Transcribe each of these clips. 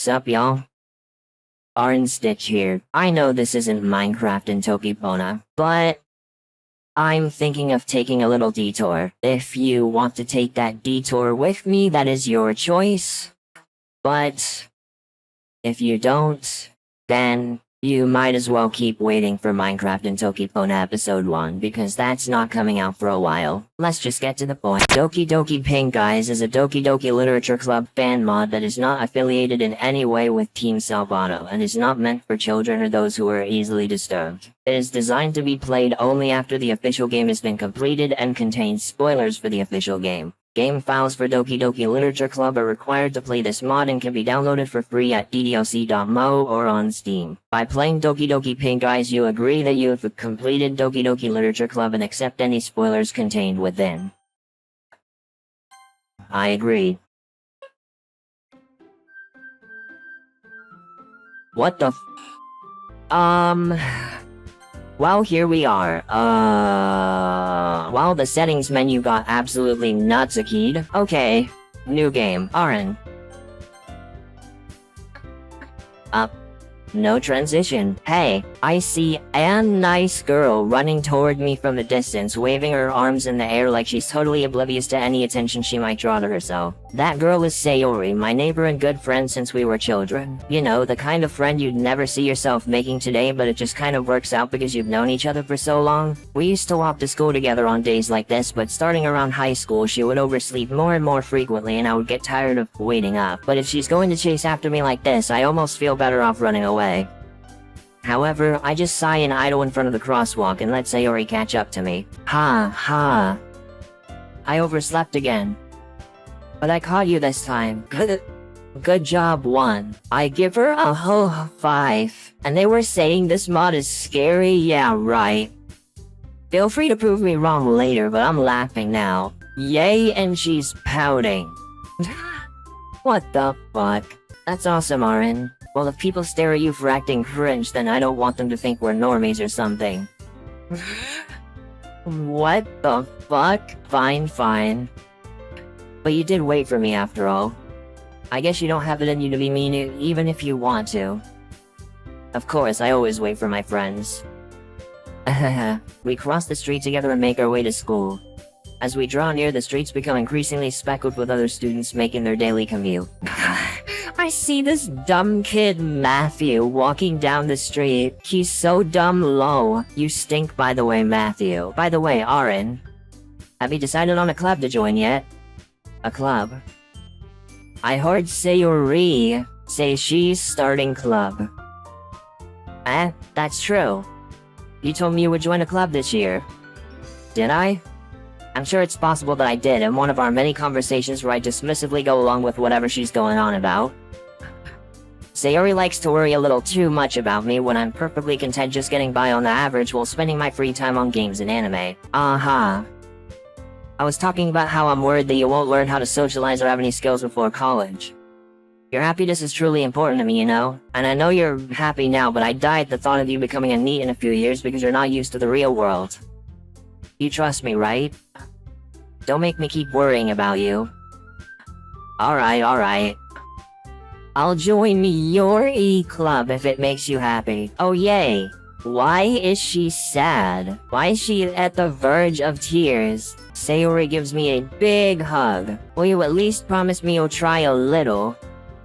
Sup, y'all? Orange Stitch here. I know this isn't Minecraft in Tokipona, but I'm thinking of taking a little detour. If you want to take that detour with me, that is your choice. But if you don't, then you might as well keep waiting for Minecraft in Tokipona Episode 1 because that's not coming out for a while. Let's just get to the point. Doki Doki Pink Guys is a Doki Doki Literature Club fan mod that is not affiliated in any way with Team Salvato and is not meant for children or those who are easily disturbed. It is designed to be played only after the official game has been completed and contains spoilers for the official game. Game files for Doki Doki Literature Club are required to play this mod and can be downloaded for free at ddlc.mo or on Steam. By playing Doki Doki Pink Guys, you agree that you have completed Doki Doki Literature Club and accept any spoilers contained within. I agree. What the Well, here we are. Well, the settings menu got absolutely nutsakied. Okay. New game. Aaron. No transition. Hey, I see a nice girl running toward me from the distance, waving her arms in the air like she's totally oblivious to any attention she might draw to herself. That girl is Sayori, my neighbor and good friend since we were children. You know, the kind of friend you'd never see yourself making today, but it just kind of works out because you've known each other for so long. We used to walk to school together on days like this, but starting around high school, she would oversleep more and more frequently and I would get tired of waiting up. But if she's going to chase after me like this, I almost feel better off running away. However, I just sigh and idle in front of the crosswalk and let Sayori catch up to me. Ha. I overslept again. But I caught you this time. Good job, 1. I give her a whole 5. And they were saying this mod is scary? Yeah, right. Feel free to prove me wrong later, but I'm laughing now. Yay, and she's pouting. What the fuck? That's awesome, Aaron. Well, if people stare at you for acting cringe, then I don't want them to think we're normies or something. What the fuck? Fine. But you did wait for me after all. I guess you don't have it in you to be mean even if you want to. Of course, I always wait for my friends. We cross the street together and make our way to school. As we draw near, the streets become increasingly speckled with other students making their daily commute. I see this dumb kid, Matthew, walking down the street. He's so dumb low. You stink, by the way, Matthew. By the way, Aaron. Have you decided on a club to join yet? A club? I heard Sayori say she's starting club. That's true. You told me you would join a club this year. Did I? I'm sure it's possible that I did in one of our many conversations where I dismissively go along with whatever she's going on about. Sayori likes to worry a little too much about me when I'm perfectly content just getting by on the average while spending my free time on games and anime. I was talking about how I'm worried that you won't learn how to socialize or have any skills before college. Your happiness is truly important to me, you know? And I know you're happy now, but I die at the thought of you becoming a NEET in a few years because you're not used to the real world. You trust me, right? Don't make me keep worrying about you. Alright. I'll join your E-Club if it makes you happy. Oh yay. Why is she sad? Why is she at the verge of tears? Sayori gives me a big hug. Will you at least promise me you'll try a little?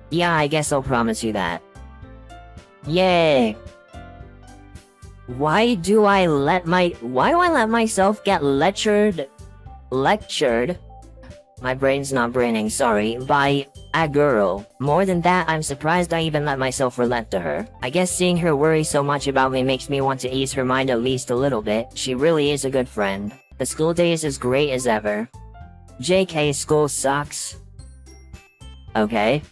Yeah, I guess I'll promise you that. Yay. Why do I let myself get lectured? My brain's not braining, sorry, by a girl. More than that, I'm surprised I even let myself relent to her. I guess seeing her worry so much about me makes me want to ease her mind at least a little bit. She really is a good friend. The school day is as great as ever. JK, school sucks. Okay.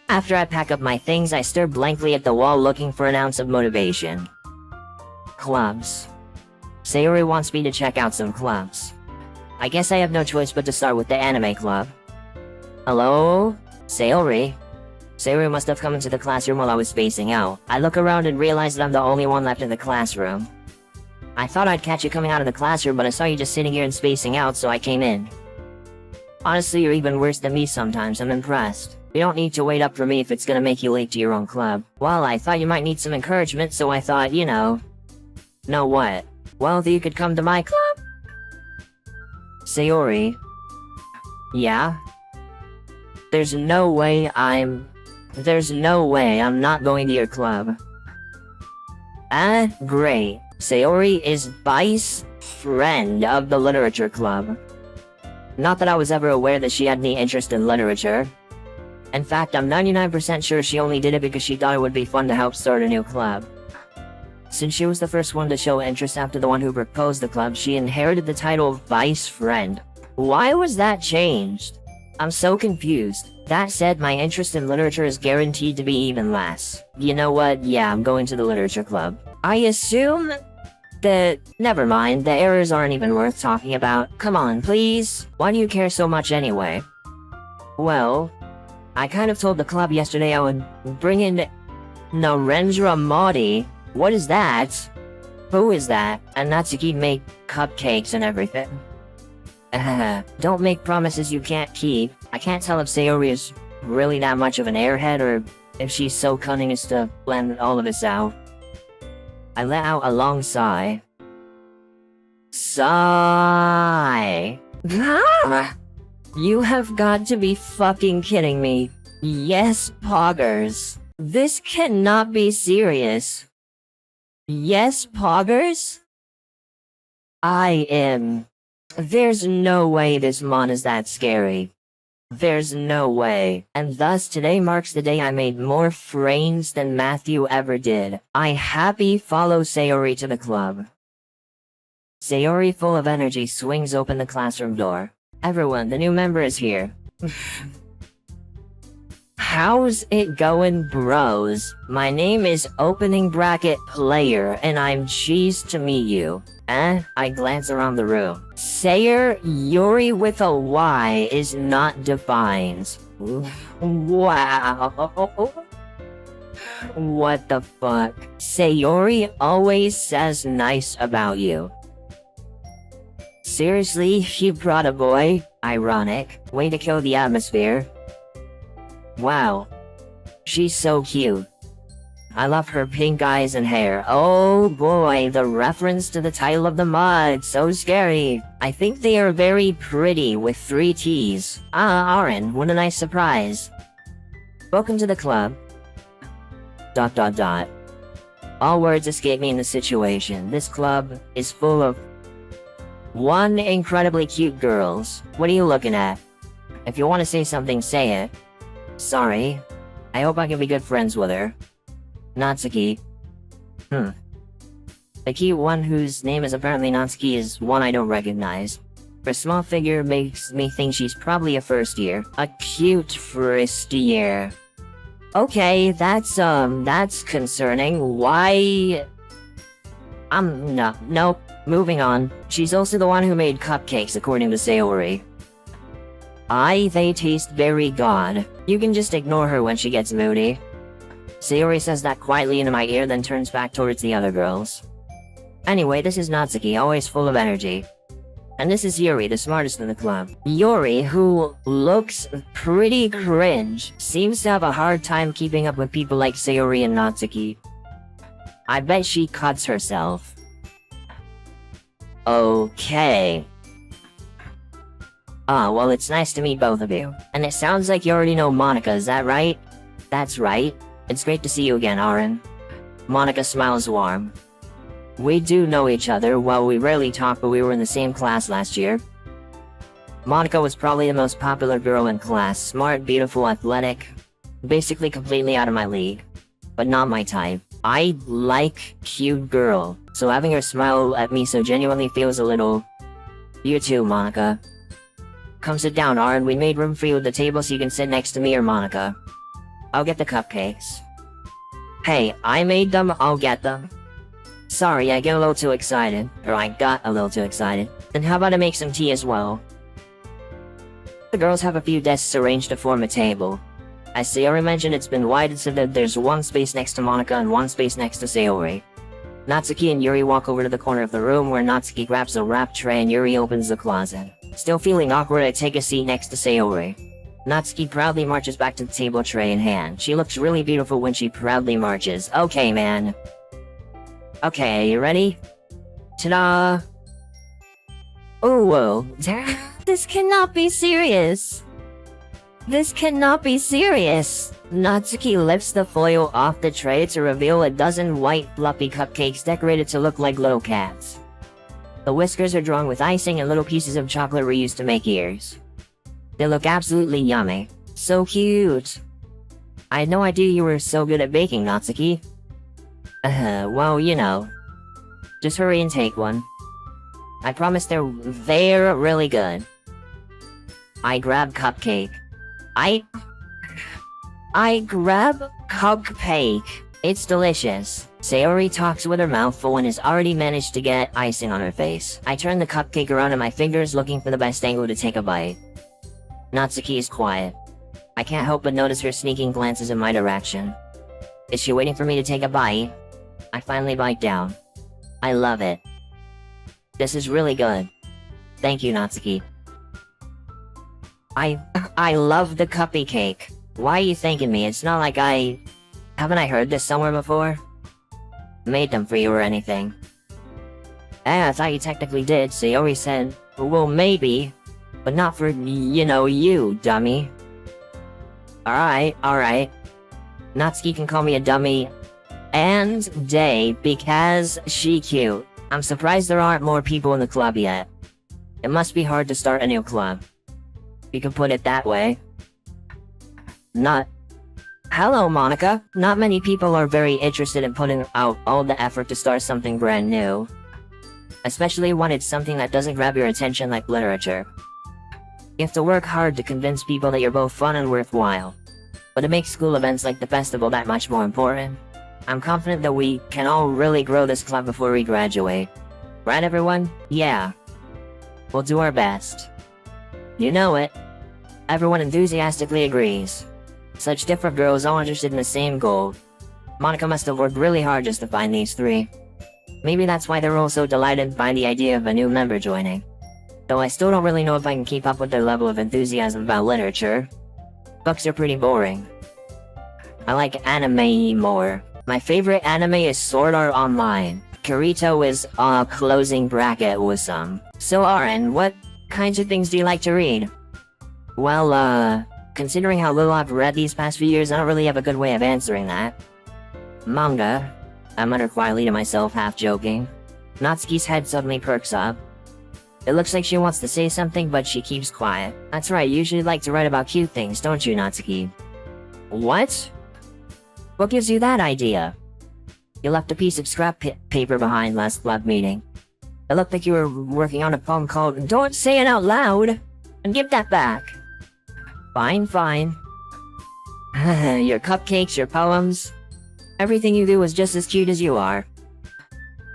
After I pack up my things, I stare blankly at the wall looking for an ounce of motivation. Clubs. Sayori wants me to check out some clubs. I guess I have no choice but to start with the anime club. Hello? Sayori? Sayori must have come into the classroom while I was spacing out. I look around and realize that I'm the only one left in the classroom. I thought I'd catch you coming out of the classroom, but I saw you just sitting here and spacing out, so I came in. Honestly, you're even worse than me sometimes, I'm impressed. You don't need to wait up for me if it's gonna make you late to your own club. Well, I thought you might need some encouragement, so I thought, you know. Know what? Well, you could come to my club? Sayori. Yeah? There's no way I'm not going to your club. Ah, great. Sayori is vice friend of the literature club. Not that I was ever aware that she had any interest in literature. In fact, I'm 99% sure she only did it because she thought it would be fun to help start a new club. Since she was the first one to show interest after the one who proposed the club, she inherited the title of vice friend. Why was that changed? I'm so confused. That said, my interest in literature is guaranteed to be even less. You know what? Yeah, I'm going to the literature club. I assume that... Never mind, the errors aren't even worth talking about. Come on, please. Why do you care so much anyway? Well, I kind of told the club yesterday I would bring in Narendra Modi. What is that? Who is that? And Natsuki make cupcakes and everything. Don't make promises you can't keep. I can't tell if Sayori is really that much of an airhead or if she's so cunning as to blend all of this out. I let out a long sigh. Sigh. You have got to be fucking kidding me. Yes, Poggers. This cannot be serious. Yes, Poggers? I am. There's no way this mon is that scary. There's no way. And thus, today marks the day I made more friends than Matthew ever did. I happy follow Sayori to the club. Sayori, full of energy, swings open the classroom door. Everyone, the new member is here. How's it going, bros? My name is opening bracket player, and I'm cheesed to meet you. I glance around the room. Sayer Yuri with a Y is not defined. Wow. What the fuck? Sayori always says nice about you. Seriously, you brought a boy? Ironic. Way to kill the atmosphere. Wow. She's so cute. I love her pink eyes and hair. Oh boy, the reference to the title of the mod, so scary. I think they are very pretty with 3 T's. Ah, Aaron, what a nice surprise. Welcome to the club. ... All words escape me in the situation. This club is full of 1 incredibly cute girls. What are you looking at? If you want to say something, say it. Sorry. I hope I can be good friends with her. Natsuki. The cute one whose name is apparently Natsuki is one I don't recognize. Her small figure makes me think she's probably a first year. A cute first year. Okay, that's concerning. Why? Nope. Moving on. She's also the one who made cupcakes, according to Sayori. They taste very god. You can just ignore her when she gets moody. Sayori says that quietly into my ear, then turns back towards the other girls. Anyway, this is Natsuki, always full of energy. And this is Yuri, the smartest in the club. Yuri, who looks pretty cringe, seems to have a hard time keeping up with people like Sayori and Natsuki. I bet she cuts herself. Okay. Well, it's nice to meet both of you. And it sounds like you already know Monika, is that right? That's right. It's great to see you again, Aaron. Monika smiles warm. We do know each other. Well, we rarely talk, but we were in the same class last year. Monika was probably the most popular girl in class. Smart, beautiful, athletic. Basically completely out of my league. But not my type. I like cute girl. So having her smile at me so genuinely feels a little... You too, Monika. Come sit down, Aaron. We made room for you at the table so you can sit next to me or Monika. I'll get the cupcakes. Hey, I made them, I'll get them. Sorry, I get a little too excited. Or I got a little too excited. Then how about I make some tea as well? The girls have a few desks arranged to form a table. As Sayori mentioned, it's been widened so that there's 1 space next to Monika and 1 space next to Sayori. Natsuki and Yuri walk over to the corner of the room where Natsuki grabs a wrap tray and Yuri opens the closet. Still feeling awkward, I take a seat next to Sayori. Natsuki proudly marches back to the table, tray in hand. She looks really beautiful when she proudly marches. Okay, man. Okay, you ready? Ta-da! Oh, whoa. This cannot be serious. This cannot be serious. Natsuki lifts the foil off the tray to reveal a dozen white, fluffy cupcakes decorated to look like little cats. The whiskers are drawn with icing and little pieces of chocolate reused to make ears. They look absolutely yummy. So cute. I had no idea you were so good at baking, Natsuki. Well, you know. Just hurry and take one. I promise they're really good. I grab cupcake. I grab cupcake. It's delicious. Sayori talks with her mouth full and has already managed to get icing on her face. I turn the cupcake around in my fingers, looking for the best angle to take a bite. Natsuki is quiet. I can't help but notice her sneaking glances in my direction. Is she waiting for me to take a bite? I finally bite down. I love it. This is really good. Thank you, Natsuki. I love the cupcake. Why are you thanking me? It's not like haven't I heard this somewhere before? Made them for you or anything. I thought you technically did, Sayori said. Well, maybe. But not for, you, dummy. Alright. Natsuki can call me a dummy and day because she cute. I'm surprised there aren't more people in the club yet. It must be hard to start a new club. You can put it that way. Hello, Monika. Not many people are very interested in putting out all the effort to start something brand new. Especially when it's something that doesn't grab your attention like literature. You have to work hard to convince people that you're both fun and worthwhile. But it makes school events like the festival that much more important. I'm confident that we can all really grow this club before we graduate. Right, everyone? Yeah. We'll do our best. You know it. Everyone enthusiastically agrees. Such different girls all interested in the same goal. Monika must have worked really hard just to find these three. Maybe that's why they're all so delighted by the idea of a new member joining. Though I still don't really know if I can keep up with their level of enthusiasm about literature. Books are pretty boring. I like anime more. My favorite anime is Sword Art Online. Kirito is closing bracket with some. So Aaron, what kinds of things do you like to read? Well, considering how little I've read these past few years, I don't really have a good way of answering that. Manga. I mutter quietly to myself, half joking. Natsuki's head suddenly perks up. It looks like she wants to say something, but she keeps quiet. That's right, you usually like to write about cute things, don't you, Natsuki? What? What gives you that idea? You left a piece of scrap paper behind last club meeting. It looked like you were working on a poem called Don't Say It Out Loud! And give that back. Fine. Your cupcakes, your poems. Everything you do is just as cute as you are.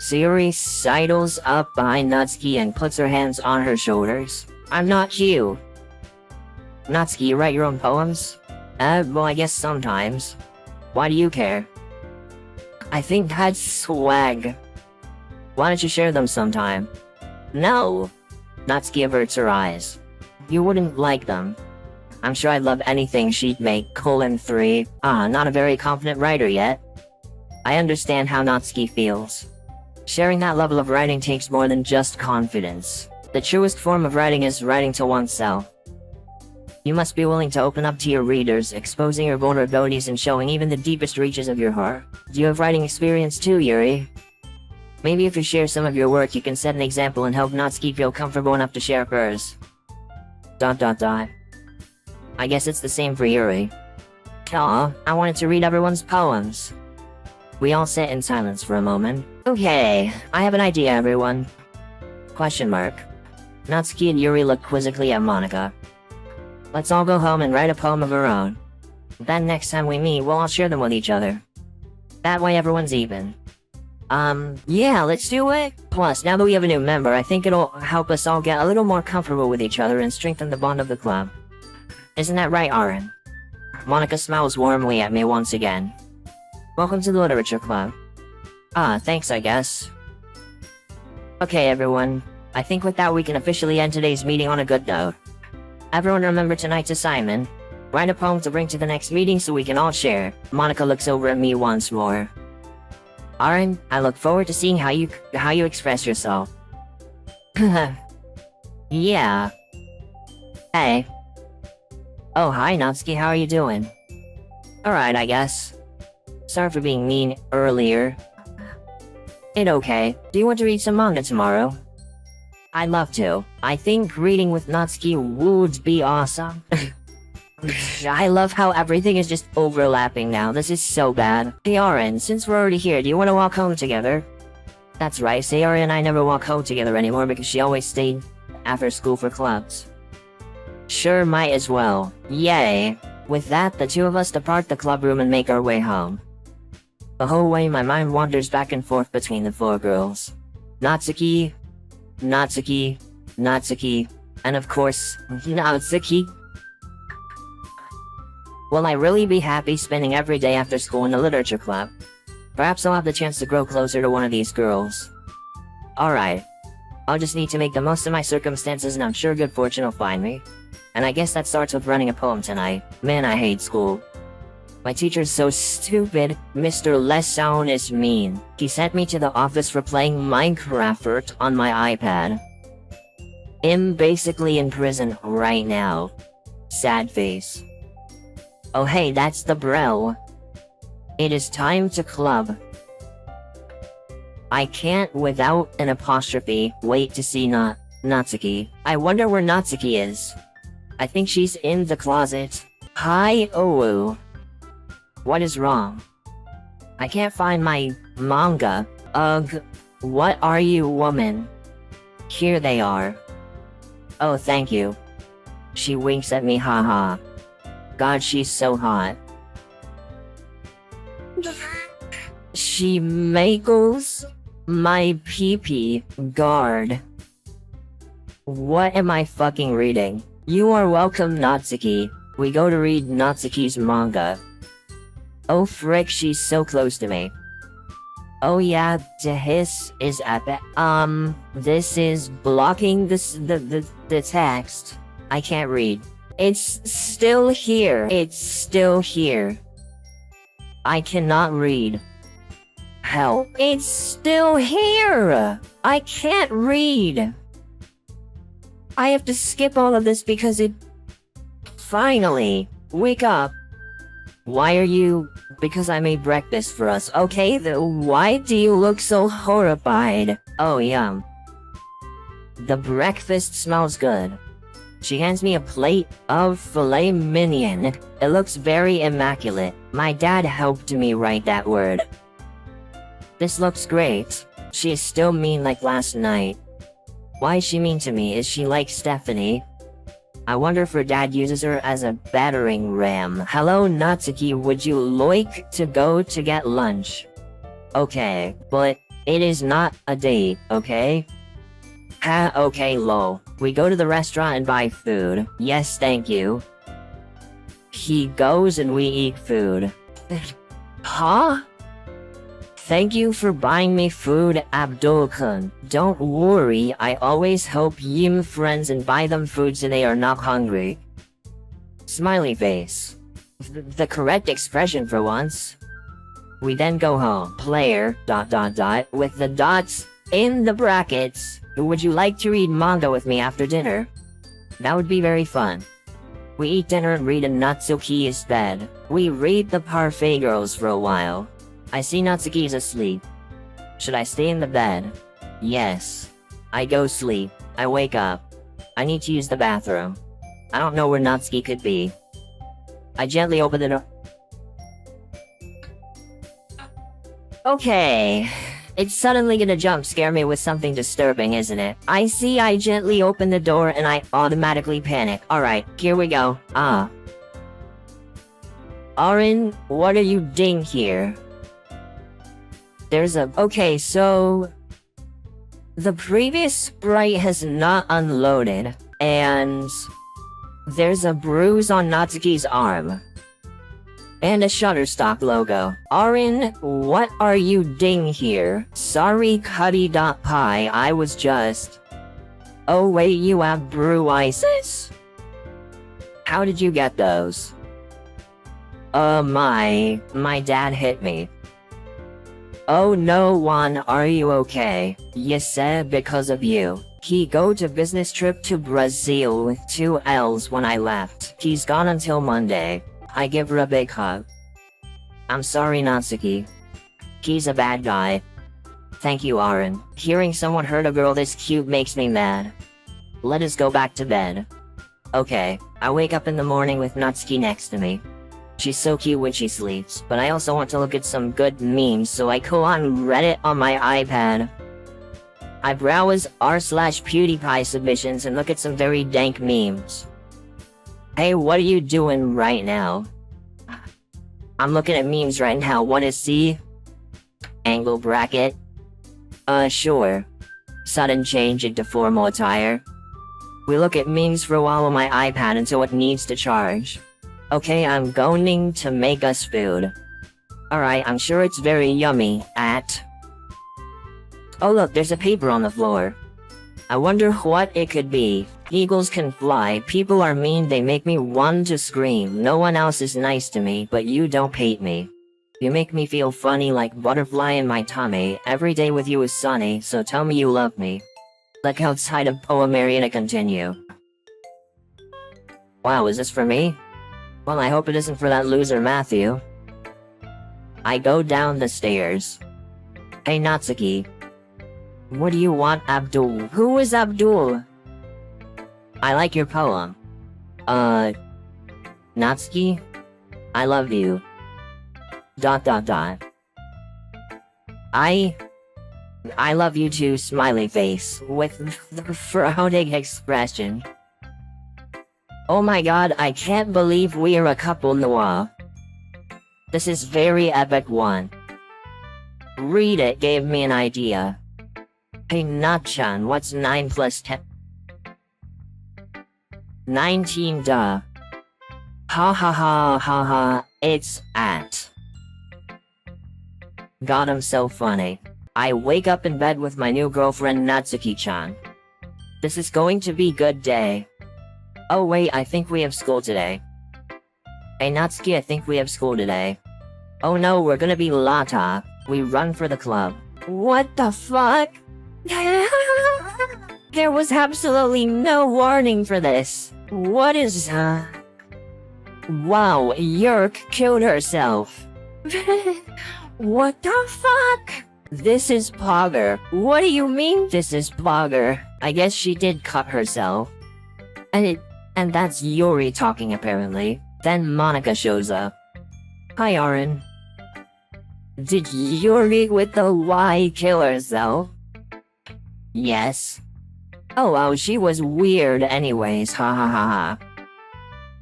Sayori sidles up behind Natsuki and puts her hands on her shoulders. I'm not cute. Natsuki, you write your own poems? Well, I guess sometimes. Why do you care? I think that's swag. Why don't you share them sometime? No! Natsuki averts her eyes. You wouldn't like them. I'm sure I'd love anything she'd make, 3. Not a very confident writer yet. I understand how Natsuki feels. Sharing that level of writing takes more than just confidence. The truest form of writing is writing to oneself. You must be willing to open up to your readers, exposing your vulnerabilities and showing even the deepest reaches of your heart. Do you have writing experience too, Yuri? Maybe if you share some of your work, you can set an example and help Natsuki feel comfortable enough to share hers. ... I guess it's the same for Yuri. Aw, I wanted to read everyone's poems. We all sit in silence for a moment. Okay, I have an idea, everyone. Question mark. Natsuki and Yuri look quizzically at Monika. Let's all go home and write a poem of our own. Then next time we meet, we'll all share them with each other. That way everyone's even. Yeah, let's do it. Plus, now that we have a new member, I think it'll help us all get a little more comfortable with each other and strengthen the bond of the club. Isn't that right, Aaron? Monika smiles warmly at me once again. Welcome to the Literature Club. Thanks, I guess. Okay, everyone. I think with that we can officially end today's meeting on a good note. Everyone remember tonight's assignment. Write a poem to bring to the next meeting so we can all share. Monica looks over at me once more. Aaron, I look forward to seeing how you express yourself. Yeah. Hey. Oh, hi, Natsuki, how are you doing? Alright, I guess. Sorry for being mean earlier. It's okay. Do you want to read some manga tomorrow? I'd love to. I think reading with Natsuki would be awesome. I love how everything is just overlapping now. This is so bad. Hey, Aaron, since we're already here, do you want to walk home together? That's right, Sayori and I never walk home together anymore because she always stayed after school for clubs. Sure, might as well. Yay. With that, the two of us depart the club room and make our way home. The whole way, my mind wanders back and forth between the four girls. Natsuki, Natsuki, Natsuki, and of course, Natsuki. Will I really be happy spending every day after school in the literature club? Perhaps I'll have the chance to grow closer to one of these girls. Alright. I'll just need to make the most of my circumstances and I'm sure good fortune will find me. And I guess that starts with running a poem tonight. Man, I hate school. My teacher's so stupid. Mr. Lesson is mean. He sent me to the office for playing Minecraft on my iPad. I'm basically in prison right now. Sad face. Oh hey, that's the bro. It is time to club. I can't without an apostrophe wait to see Natsuki. I wonder where Natsuki is. I think she's in the closet. Hi, Owu. What is wrong? I can't find my manga. Ugh. What are you, woman? Here they are. Oh, thank you. She winks at me, haha. God, she's so hot. She makes my pee-pee guard. What am I fucking reading? You are welcome, Natsuki. We go to read Natsuki's manga. Oh frick, she's so close to me. Oh yeah, this is epic. This is blocking the text. I can't read. It's still here. It's still here. I cannot read. Hell, it's still here! I can't read! I have to skip all of this because it... Finally! Wake up! Why are you... Because I made breakfast for us. Okay, why do you look so horrified? Oh, yum. The breakfast smells good. She hands me a plate of filet mignon. It looks very immaculate. My dad helped me write that word. This looks great. She is still mean like last night. Why is she mean to me? Is she like Stephanie? I wonder if her dad uses her as a battering ram. Hello, Natsuki, would you like to go to get lunch? Okay, but it is not a date, okay? Ha, okay, lol. We go to the restaurant and buy food. Yes, thank you. He goes and we eat food. Huh? Thank you for buying me food, Abdul-kun. Don't worry, I always help Yim friends and buy them food so they are not hungry. Smiley face. The correct expression for once. We then go home. Player, ... with the dots in the brackets. Would you like to read manga with me after dinner? That would be very fun. We eat dinner and read in Natsuki's bed. We read the Parfait Girls for a while. I see Natsuki's asleep. Should I stay in the bed? Yes. I go sleep. I wake up. I need to use the bathroom. I don't know where Natsuki could be. I gently open the door. Okay. It's suddenly gonna jump scare me with something disturbing, isn't it? I gently open the door and I automatically panic. Alright, here we go. Aaron, what are you doing here? Okay, so... The previous sprite has not unloaded, and... There's a bruise on Natsuki's arm. And a Shutterstock logo. Aaron, what are you doing here? Sorry, Cuddy.pie, I was just... Oh wait, you have bruises? How did you get those? My dad hit me. Oh no, Juan, are you okay? Yes, said because of you. He go to business trip to Brazil with 2 L's when I left. He's gone until Monday. I give her a big hug. I'm sorry, Natsuki. He's a bad guy. Thank you, Aaron. Hearing someone hurt a girl this cute makes me mad. Let us go back to bed. Okay, I wake up in the morning with Natsuki next to me. She's so cute when she sleeps, but I also want to look at some good memes, so I go on Reddit on my iPad. I browse r/PewDiePie submissions and look at some very dank memes. Hey, what are you doing right now? I'm looking at memes right now. Wanna see? Angle bracket? Sure. Sudden change into formal attire. We look at memes for a while on my iPad until it needs to charge. Okay, I'm going to make us food. Alright, I'm sure it's very yummy. Oh look, there's a paper on the floor. I wonder what it could be. Eagles can fly, people are mean, they make me want to scream. No one else is nice to me, but you don't hate me. You make me feel funny like butterfly in my tummy. Every day with you is sunny, so tell me you love me. Look outside of poem area to continue. Wow, is this for me? Well, I hope it isn't for that loser Matthew. I go down the stairs. Hey Natsuki. What do you want, Abdul? Who is Abdul? I like your poem. Natsuki? I love you. ... I love you too, smiley face, with the frowning expression. Oh my god, I can't believe we are a couple, Noah. This is very epic one. Read it gave me an idea. Hey Natchan, what's 9 plus 10? 19 duh. Ha ha ha ha ha, it's at. God, I'm so funny. I wake up in bed with my new girlfriend Natsuki-chan. This is going to be good day. Oh wait, I think we have school today. Hey Natsuki, I think we have school today. Oh no, we're gonna be Lata. We run for the club. What the fuck? There was absolutely no warning for this. What is, Wow, Yerk killed herself. What the fuck? This is Pogger. What do you mean this is Pogger? I guess she did cut herself. And that's Yuri talking apparently. Then Monica shows up. Hi Aaron. Did Yuri with the Y kill herself? Yes. Oh wow, she was weird anyways, ha ha ha ha.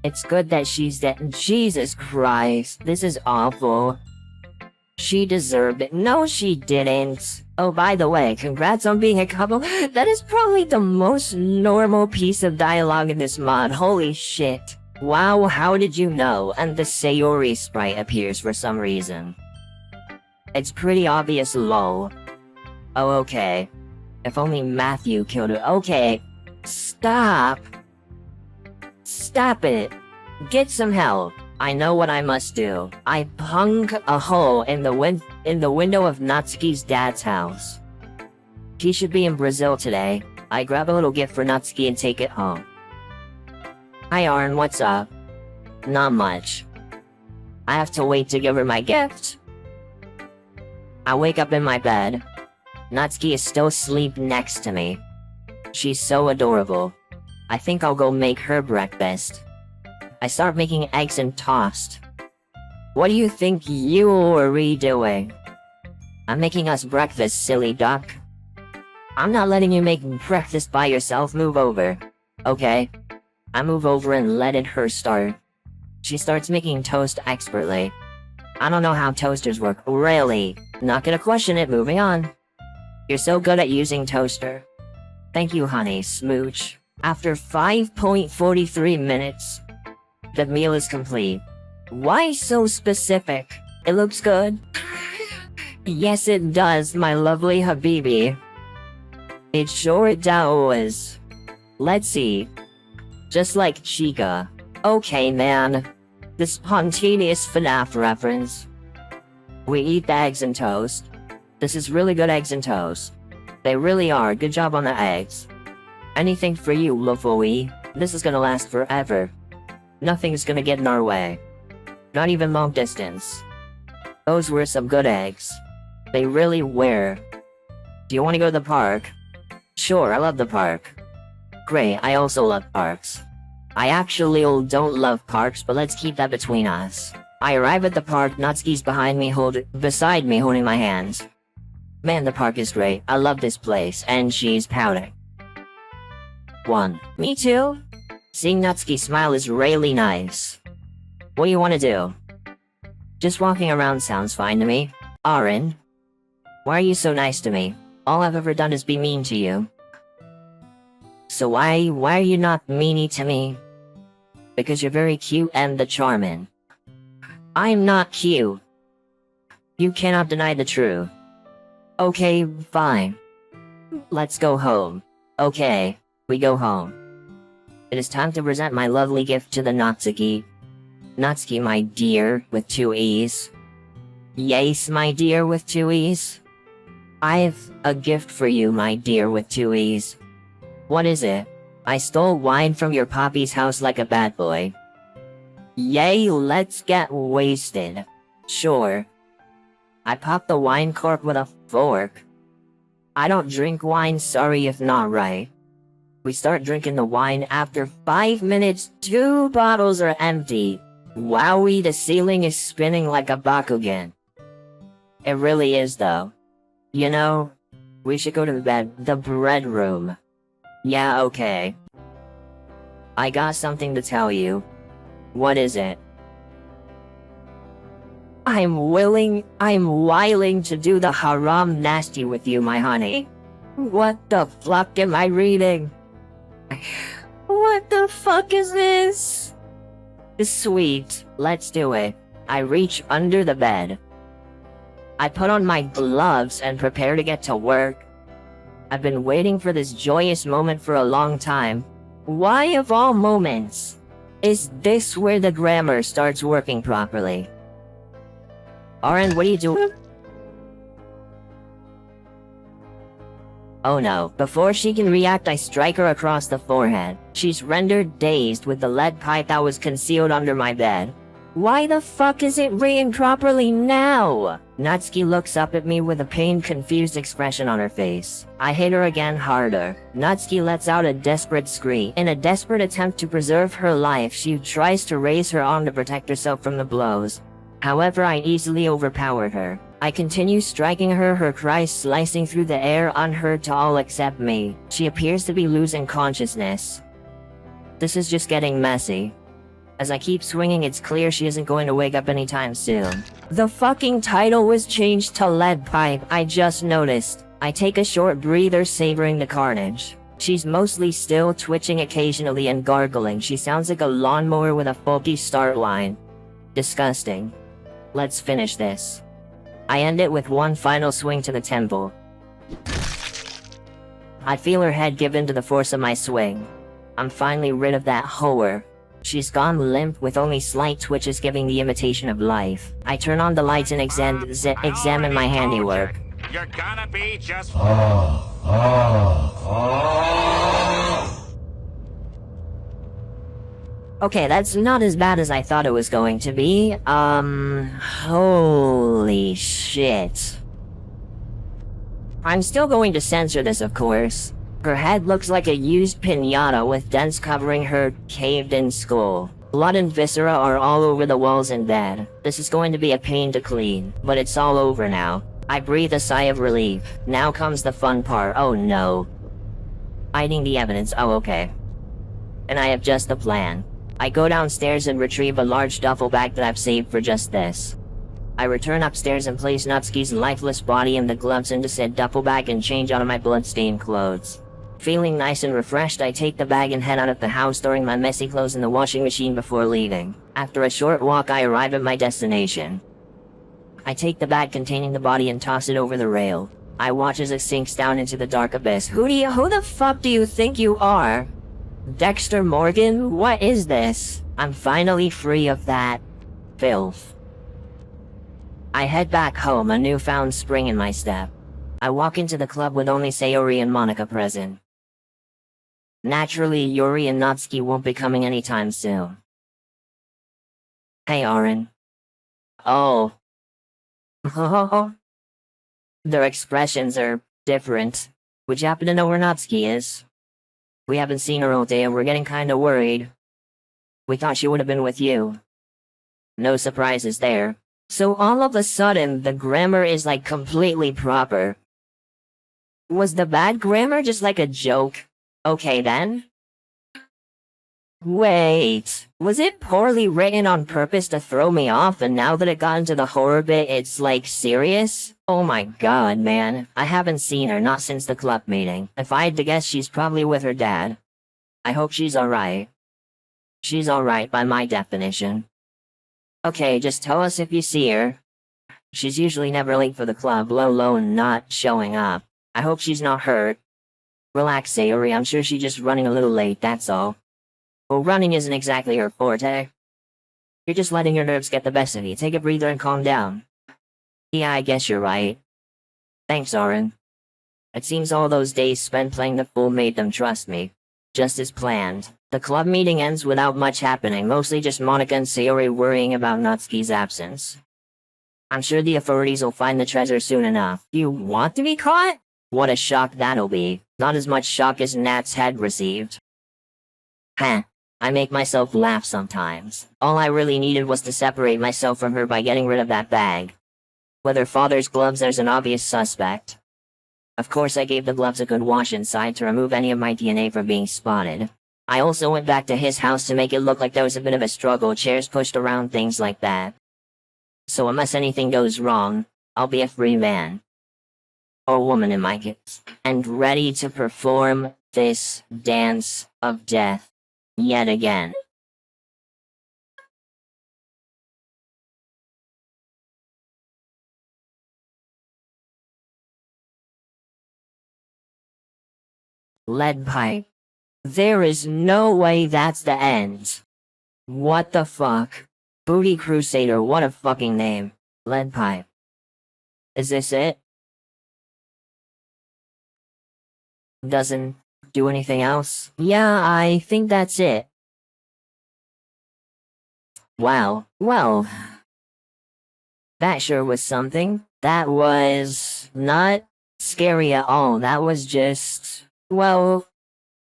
It's good that she's dead. Jesus Christ, this is awful. She deserved it. No, she didn't. Oh, by the way, congrats on being a couple. That is probably the most normal piece of dialogue in this mod. Holy shit. Wow, how did you know? And the Sayori sprite appears for some reason. It's pretty obvious, lol. Oh, okay. If only Matthew killed her. Okay. Stop. Stop it. Get some help. I know what I must do. I punk a hole in the window of Natsuki's dad's house. He should be in Brazil today. I grab a little gift for Natsuki and take it home. Hi Aaron, what's up? Not much. I have to wait to give her my gift. I wake up in my bed. Natsuki is still asleep next to me. She's so adorable. I think I'll go make her breakfast. I start making eggs and toast. What do you think you are redoing? I'm making us breakfast, silly duck. I'm not letting you make breakfast by yourself, move over. Okay. I move over and let her start. She starts making toast expertly. I don't know how toasters work, really. Not gonna question it, moving on. You're so good at using toaster. Thank you, honey, smooch. After 5.43 minutes, the meal is complete. Why so specific? It looks good. Yes, it does, my lovely Habibi. It sure does. Let's see. Just like Chica. Okay, man. The spontaneous FNAF reference. We eat the eggs and toast. This is really good eggs and toast. They really are. Good job on the eggs. Anything for you, Lavoie. This is gonna last forever. Nothing's gonna get in our way. Not even long distance. Those were some good eggs. They really were. Do you want to go to the park? Sure, I love the park. Great, I also love parks. I actually don't love parks, but let's keep that between us. I arrive at the park, Natsuki's beside me holding my hands. Man, the park is great. I love this place, and she's pouting. 1. Me too? Seeing Natsuki smile is really nice. What do you want to do? Just walking around sounds fine to me. Aaron? Why are you so nice to me? All I've ever done is be mean to you. So why are you not meanie to me? Because you're very cute and the charming. I'm not cute. You cannot deny the truth. Okay, fine. Let's go home. Okay, we go home. It is time to present my lovely gift to the Natsuki. Natsuki, my dear, with 2 E's. Yes, my dear, with 2 E's. I've a gift for you, my dear, with 2 E's. What is it? I stole wine from your poppy's house like a bad boy. Yay, let's get wasted. Sure. I popped the wine cork with a fork. I don't drink wine, sorry if not right. We start drinking the wine after 5 minutes, 2 bottles are empty. Wowie, the ceiling is spinning like a Bakugan. It really is though. You know, we should go to the bread room. Yeah, okay. I got something to tell you. What is it? I'm willing to do the haram nasty with you, my honey. What the fuck am I reading? What the fuck is this? Sweet, let's do it. I reach under the bed. I put on my gloves and prepare to get to work. I've been waiting for this joyous moment for a long time. Why of all moments? Is this where the grammar starts working properly? Aaron, what are you doing? Oh no, before she can react, I strike her across the forehead. She's rendered dazed with the lead pipe that was concealed under my bed. Why the fuck is it reading properly now? Natsuki looks up at me with a pained, confused expression on her face. I hit her again harder. Natsuki lets out a desperate scream. In a desperate attempt to preserve her life, she tries to raise her arm to protect herself from the blows. However, I easily overpowered her. I continue striking her, her cries slicing through the air, unheard to all except me. She appears to be losing consciousness. This is just getting messy. As I keep swinging, it's clear she isn't going to wake up anytime soon. The fucking title was changed to Lead Pipe, I just noticed. I take a short breather, savoring the carnage. She's mostly still, twitching occasionally and gargling. She sounds like a lawnmower with a faulty start line. Disgusting. Let's finish this. I end it with one final swing to the temple. I feel her head give in to the force of my swing. I'm finally rid of that whore. She's gone limp with only slight twitches giving the imitation of life. I turn on the lights and examine my handiwork. You're gonna be just Okay, that's not as bad as I thought it was going to be. Holy shit. I'm still going to censor this, of course. Her head looks like a used piñata with dents covering her caved-in skull. Blood and viscera are all over the walls and bed. This is going to be a pain to clean, but it's all over now. I breathe a sigh of relief. Now comes the fun part. Oh no. Hiding the evidence. Oh, okay. And I have just the plan. I go downstairs and retrieve a large duffel bag that I've saved for just this. I return upstairs and place Natsuki's lifeless body and the gloves into said duffel bag and change out of my blood-stained clothes. Feeling nice and refreshed, I take the bag and head out of the house, throwing my messy clothes in the washing machine before leaving. After a short walk, I arrive at my destination. I take the bag containing the body and toss it over the rail. I watch as it sinks down into the dark abyss. Who the fuck do you think you are? Dexter Morgan, what is this? I'm finally free of that filth. I head back home, a newfound spring in my step. I walk into the club with only Sayori and Monica present. Naturally, Yuri and Natsuki won't be coming anytime soon. Hey, Aaron. Oh. Their expressions are different. Would you happen to know where Natsuki is? We haven't seen her all day and we're getting kinda worried. We thought she would have been with you. No surprises there. So all of a sudden, the grammar is like completely proper. Was the bad grammar just like a joke? Okay then. Wait, was it poorly written on purpose to throw me off and now that it got into the horror bit it's like serious? Oh my god, man. I haven't seen her, not since the club meeting. If I had to guess, she's probably with her dad. I hope she's alright. She's alright by my definition. Okay, just tell us if you see her. She's usually never late for the club, let alone not showing up. I hope she's not hurt. Relax, Sayori, I'm sure she's just running a little late, that's all. Well, running isn't exactly her forte. You're just letting your nerves get the best of you. Take a breather and calm down. Yeah, I guess you're right. Thanks, Oren. It seems all those days spent playing the fool made them trust me. Just as planned. The club meeting ends without much happening, mostly just Monica and Sayori worrying about Natsuki's absence. I'm sure the authorities will find the treasure soon enough. You want to be caught? What a shock that'll be. Not as much shock as Nat's had received. Huh. I make myself laugh sometimes. All I really needed was to separate myself from her by getting rid of that bag. Whether father's gloves, there's an obvious suspect. Of course I gave the gloves a good wash inside to remove any of my DNA from being spotted. I also went back to his house to make it look like there was a bit of a struggle, chairs pushed around, things like that. So unless anything goes wrong, I'll be a free man. Or woman in my case. And ready to perform this dance of death. Yet again. Lead pipe. There is no way that's the end. What the fuck? Booty Crusader, what a fucking name. Lead pipe. Is this it? Doesn't do anything else? Yeah, I think that's it. Wow. Well, that sure was something. That was not scary at all. That was just, well,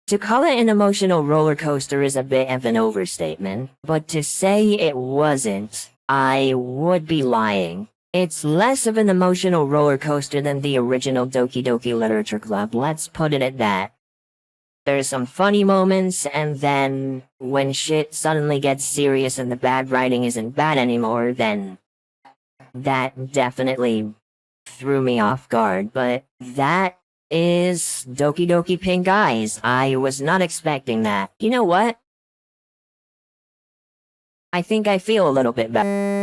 to call it an emotional roller coaster is a bit of an overstatement, but to say it wasn't, I would be lying. It's less of an emotional roller coaster than the original Doki Doki Literature Club, let's put it at that. There's some funny moments, and then, when shit suddenly gets serious and the bad writing isn't bad anymore, then that definitely threw me off guard, but that is Doki Doki Pink Eyes. I was not expecting that. You know what? I think I feel a little bit better.